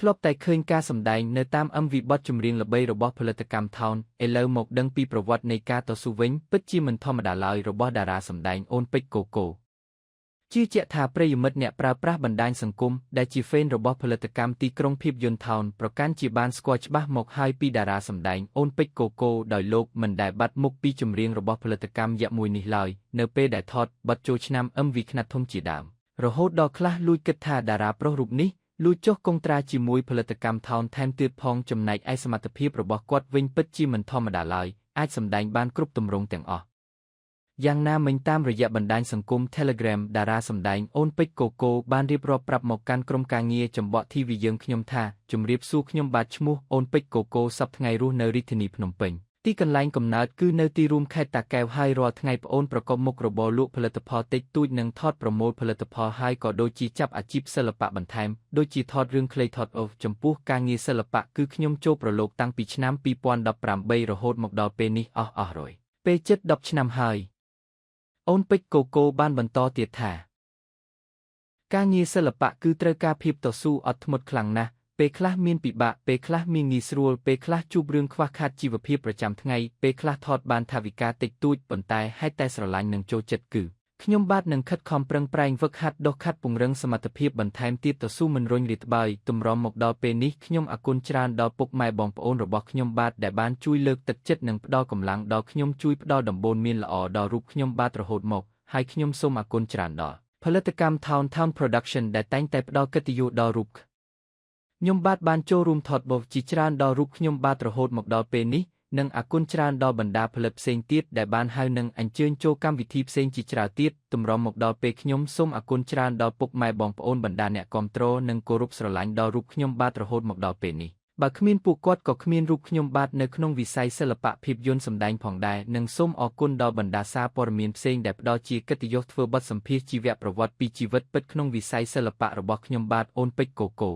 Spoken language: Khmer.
ធ្លាប់តែឃើញការសម្ដែងនៅតាមMVបទចម្រៀងល្បីរបស់ផលិតកម្ម Town ឥឡូវមកដឹងពីប្រវត្តិនៃការតស៊ូវិញពិតជាមិនធម្មតាឡើយរបស់តារាសម្ដែងអូនពេជ្រកូកូជឿជាក់ថាប្រិយមិត្តអ្នកប្រើប្រាស់បណ្ដាញសង្គមដែលជា fan របស់ផលិតកម្មទីក្រុងភាពយន្ត Town ប្រកាន់ជាបានស្គាល់ច្បាស់មកហើយពីតារាសម្ដែងអូនពេជ្រកូកូដោយលោកមិនដែលបាត់មុខពីចម្រៀងរបស់ផលិតកម្មយក្សមួយនេះឡើយនៅពេលដែលថតបទចូលឆ្នាំ MV ខ្នាតធំជាដើមរហូតដល់ខ្លះលួចគិតថាតារាប្រុសរូបនេះលួចចុះកុងត្រាជាមួយផលិតកម្ម Town ថែមទៀតផងចំណែកឯសមត្ថភាពរបស់គាត់វិញពិតជាមិនធម្មតាឡើយអាចសម្ដែងបានគ្រប់ទម្រង់ទាំងអស់យ៉ាងណាមិញតាមរយៈបណ្ដាញសង្គម Telegram តារាសម្ដែងអូនពេជ្រកូកូបានរៀបរាប់ប្រាប់មកកាន់ក្រុមការងារចម្បក់ TV យើងខ្ញុំថាជំរាបសួរខ្ញុំបាទឈ្មោះអូនពេជ្រកូកូសប្តាហ៍ថ្ងៃរស់នៅរាជធានីភ្នំពេញទីកន្លែងកំណើតគឺនៅទីរួមខេត្តតាកែវហើយរាល់ថ្ងៃប្អូនប្រកបមុខរបរលក់ផលិតផលតិចតួចនិងថតប្រមូលផលិតផលហើយក៏ដូចជាចាប់អាជីពសិល្បៈបន្ថែមដូចជាថតរឿងខ្លីថតអូសចំពោះការងារសិល្បៈគឺខ្ញុំចូលប្រឡូកតាំងពីឆ្នាំ2018រហូតមកដល់ពេលនេះអស់រយពេលជិត10ឆ្នាំហើយអូនពេជ្រកូកូបានបន្តទៀតថាការងារសិល្បៈគឺត្រូវការភាពតស៊ូអត់ធ្មត់ខ្លាំងណាស់ពេលខ្លះមានពិបាកពេលខ្លះមានងាយស្រួលពេលខ្លះជួបរឿងខ្វះខាតជីវភាពប្រចាំថ្ងៃពេលខ្លះថតបានថវិកាតិចតួចប៉ុន្តែហេតុតែស្រឡាញ់និងចូលចិត្តគឺខ្ញុំបាទនឹងខិតខំប្រឹងប្រែងហ្វឹកហាត់ដុសខាត់ពង្រឹងសមត្ថភាពបន្ថែមទៀតតស៊ូមិនរុញរាត្បាយទម្រាំមកដល់ពេលនេះខ្ញុំអគុណច្រើនដល់ពុកម៉ែបងប្អូនរបស់ខ្ញុំបាទដែលបានជួយលើកទឹកចិត្តនិងផ្ដល់កម្លាំងដល់ខ្ញុំជួយផ្ដល់ដំបូន្មានល្អដល់រូបខ្ញុំបាទរហូតមកហើយខ្ញុំសូមអគុណច្រើនដល់ផលិតកម្ម Town Production ដែលតែងតែផ្ដល់កិត្តិយសដល់រូបខ្ញុំបាទបានចូលរួមថតបទជាច្រើនដល់រូបខ្ញុំបាទរហូតមកដល់ពេលនេះនិងអគុណច្រើនដល់បណ្ដាផលិតផ្សេងទៀតដែលបានហៅនិងអញ្ជើញចូលកម្មវិធីផ្សេងជាច្រើនទៀតទម្រាំមកដល់ពេលខ្ញុំសូមអគុណច្រើនដល់ពុកម៉ែបងប្អូនបណ្ដាអ្នកគាំទ្រនិងគោរពស្រឡាញ់ដល់រូបខ្ញុំបាទរហូតមកដល់ពេលនេះបើគ្មានពួកគាត់ក៏គ្មានរូបខ្ញុំបាទនៅក្នុងវិស័យសិល្បៈភាពយន្តសម្ដែងផងដែរនិងសូមអរគុណដល់បណ្ដាសារព័ត៌មានផ្សេងដែលផ្ដល់ជាកិត្តិយសធ្វើបទសម្ភាសន៍ជីវប្រវត្តិពីជីវិតពិតក្នុងវិស័យសិល្បៈរបស់ខ្ញុំបាទអូនពេជ្រកូកូ